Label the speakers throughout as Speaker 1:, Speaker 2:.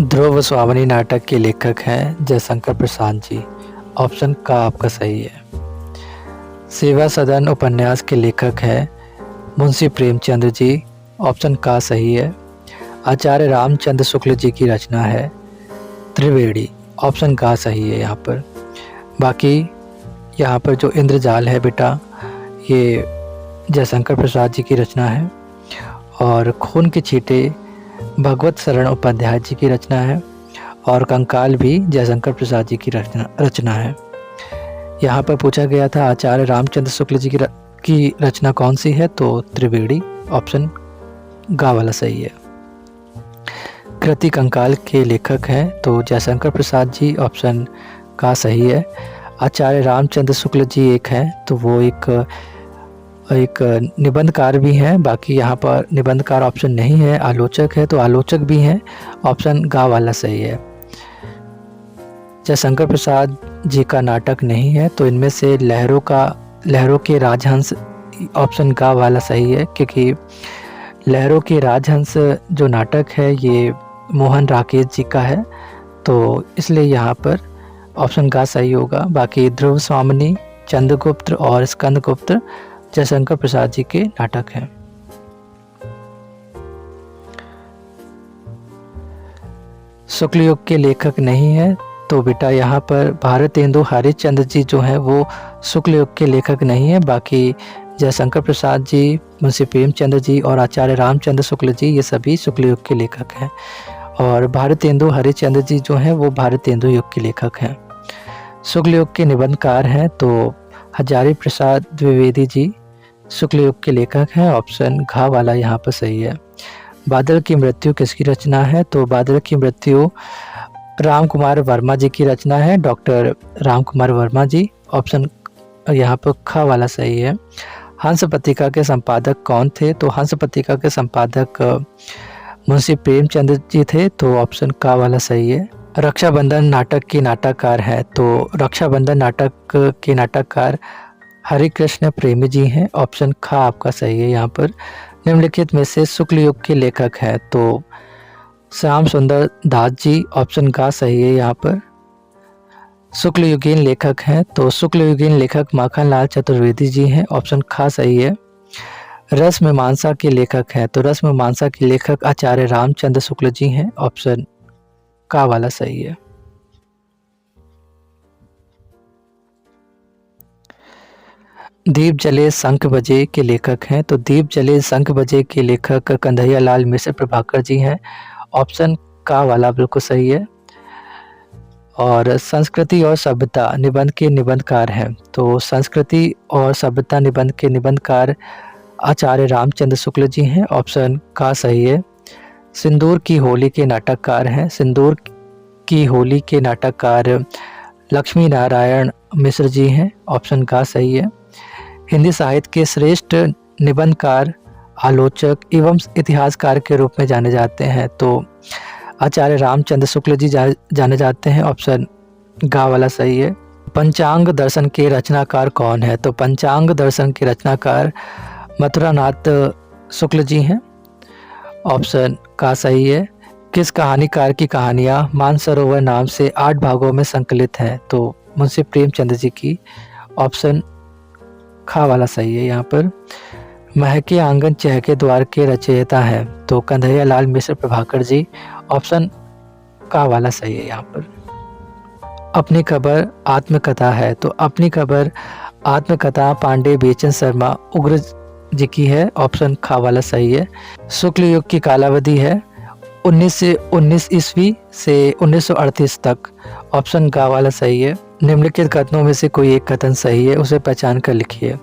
Speaker 1: ध्रुव स्वामिनी नाटक के लेखक हैं जयशंकर प्रसाद जी। ऑप्शन का आपका सही है। सेवा सदन उपन्यास के लेखक हैं मुंशी प्रेमचंद जी। ऑप्शन का सही है। आचार्य रामचंद्र शुक्ल जी की रचना है त्रिवेणी। ऑप्शन का सही है यहाँ पर। बाकी यहाँ पर जो इंद्रजाल है बेटा, ये जयशंकर प्रसाद जी की रचना है। और खून के छींटे भगवत शरण उपाध्याय जी की रचना है। और कंकाल भी जयशंकर प्रसाद जी की रचना है। यहाँ पर पूछा गया था आचार्य रामचंद्र शुक्ल जी की रचना कौन सी है, तो त्रिवेणी। ऑप्शन गा वाला सही है। कृति कंकाल के लेखक हैं तो जयशंकर प्रसाद जी। ऑप्शन का सही है। आचार्य रामचंद्र शुक्ल जी एक हैं तो वो एक निबंधकार भी हैं। बाकी यहाँ पर निबंधकार ऑप्शन नहीं है, आलोचक है तो आलोचक भी हैं। ऑप्शन गा वाला सही है। जयशंकर प्रसाद जी का नाटक नहीं है तो इनमें से लहरों के राजहंस। ऑप्शन गा वाला सही है, क्योंकि लहरों के राजहंस जो नाटक है ये मोहन राकेश जी का है, तो इसलिए यहाँ पर ऑप्शन गा सही होगा। बाकी ध्रुव स्वामिनी, चंद्रगुप्त और स्कंदगुप्त जयशंकर प्रसाद जी के नाटक हैं। शुक्ल युग के लेखक नहीं है तो बेटा यहाँ पर भारतेंदु हरिश्चंद्र जी जो हैं वो शुक्ल युग के लेखक नहीं है। बाकी जयशंकर प्रसाद जी, मुंशी प्रेमचंद जी और आचार्य रामचंद्र शुक्ल जी ये सभी शुक्ल युग के लेखक हैं। और भारतेंदु हरिश्चंद्र जी जो हैं वो भारतेंदु युग के लेखक हैं। शुक्ल युग के निबंधकार हैं तो हजारी प्रसाद द्विवेदी जी शुक्ल युग के लेखक हैं। ऑप्शन घा वाला यहाँ पर सही है। बादल की मृत्यु किसकी रचना है, तो बादल की मृत्यु राम कुमार वर्मा जी की रचना है, डॉक्टर राम कुमार वर्मा जी। ऑप्शन यहाँ पर खा वाला सही है। हंस पत्रिका के संपादक कौन थे, तो हंस पत्रिका के संपादक मुंशी प्रेमचंद जी थे, तो ऑप्शन का वाला सही है। रक्षाबंधन नाटक के नाटककार हैं तो रक्षाबंधन नाटक के नाटककार हरिकृष्ण प्रेमी जी हैं। ऑप्शन खा आपका सही है। यहाँ पर निम्नलिखित में से शुक्ल युग के लेखक हैं तो श्याम सुंदर दास जी। ऑप्शन का सही है। यहाँ पर शुक्ल युगीन लेखक हैं तो शुक्ल युगीन लेखक माखनलाल चतुर्वेदी जी हैं। ऑप्शन खा सही है। रस मीमांसा के लेखक हैं तो रस मीमांसा के लेखक आचार्य रामचंद्र शुक्ल जी हैं। ऑप्शन का वाला सही है। दीप जले शंख बजे के लेखक हैं तो दीप जले शंख बजे के लेखक कन्हैया लाल मिश्र प्रभाकर जी हैं। ऑप्शन का वाला बिल्कुल सही है। और संस्कृति और सभ्यता निबंध के निबंधकार हैं तो संस्कृति और सभ्यता निबंध के निबंधकार आचार्य रामचंद्र शुक्ल जी हैं। ऑप्शन का सही है। सिंदूर की होली के नाटककार हैं सिंदूर की होली के नाटककार लक्ष्मी नारायण मिश्र जी हैं। ऑप्शन का सही है। हिंदी साहित्य के श्रेष्ठ निबंधकार, आलोचक एवं इतिहासकार के रूप में जाने जाते हैं तो आचार्य रामचंद्र शुक्ल जी जाने जाते हैं। ऑप्शन गा वाला सही है। पंचांग दर्शन के रचनाकार कौन है, तो पंचांग दर्शन के रचनाकार मथुरानाथ शुक्ल जी हैं। ऑप्शन का सही है। किस कहानीकार की कहानियाँ मानसरोवर नाम से 8 भागों में संकलित हैं, तो मुंशी प्रेमचंद जी की। ऑप्शन खा वाला सही है। यहाँ पर महके आंगन चहके द्वार के रचयिता हैं तो कन्हैया लाल मिश्र प्रभाकर जी। ऑप्शन का वाला सही है। यहाँ पर अपनी खबर आत्मकथा है तो अपनी खबर आत्मकथा पांडे बेचन शर्मा उग्र जी की है। ऑप्शन खा वाला सही है। शुक्ल युग की कालावधि है 1919 ईस्वी से 1938 तक। ऑप्शन गा वाला सही है। निम्नलिखित कथनों में से कोई एक कथन सही है, उसे पहचान कर लिखिए।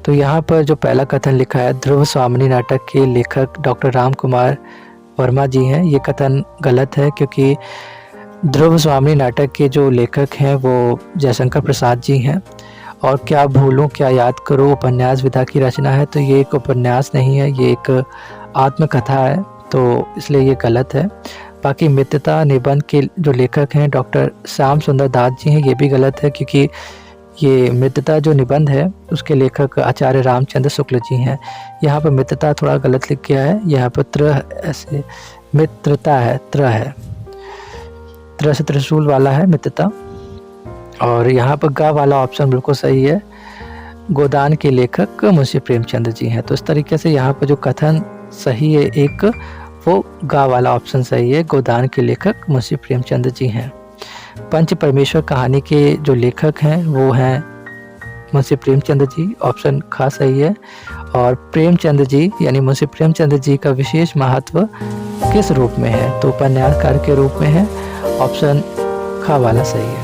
Speaker 1: तो यहाँ पर जो पहला कथन लिखा है ध्रुव स्वामिनी नाटक के लेखक डॉक्टर राम कुमार वर्मा जी हैं, ये कथन गलत है, क्योंकि ध्रुव स्वामिनी नाटक के जो लेखक हैं वो जयशंकर प्रसाद जी हैं। और क्या भूलूं क्या याद करूं उपन्यास विधा की रचना है, तो ये एक उपन्यास नहीं है, ये एक आत्मकथा है, तो इसलिए ये गलत है। बाकी मित्रता निबंध के जो लेखक हैं डॉक्टर श्याम सुंदर दास जी हैं, ये भी गलत है, क्योंकि ये मित्रता जो निबंध है उसके लेखक आचार्य रामचंद्र शुक्ल जी हैं। यहाँ पर मित्रता थोड़ा गलत लिख गया है, यहाँ पर त्र ऐसे मित्रता है, त्र है। त्रिशूल वाला है मित्रता। और यहाँ पर ग वाला ऑप्शन बिल्कुल सही है, गोदान के लेखक मुंशी प्रेमचंद जी हैं। तो इस तरीके से यहाँ पर जो कथन सही है एक, वो ग वाला ऑप्शन सही है, गोदान के लेखक मुंशी प्रेमचंद जी हैं। पंच परमेश्वर कहानी के जो लेखक हैं वो हैं मुंशी प्रेमचंद जी, ऑप्शन ख सही है। और प्रेमचंद जी यानी मुंशी प्रेमचंद जी का विशेष महत्व किस रूप में है? तो उपन्यासकार के रूप में है, ऑप्शन ख वाला सही है।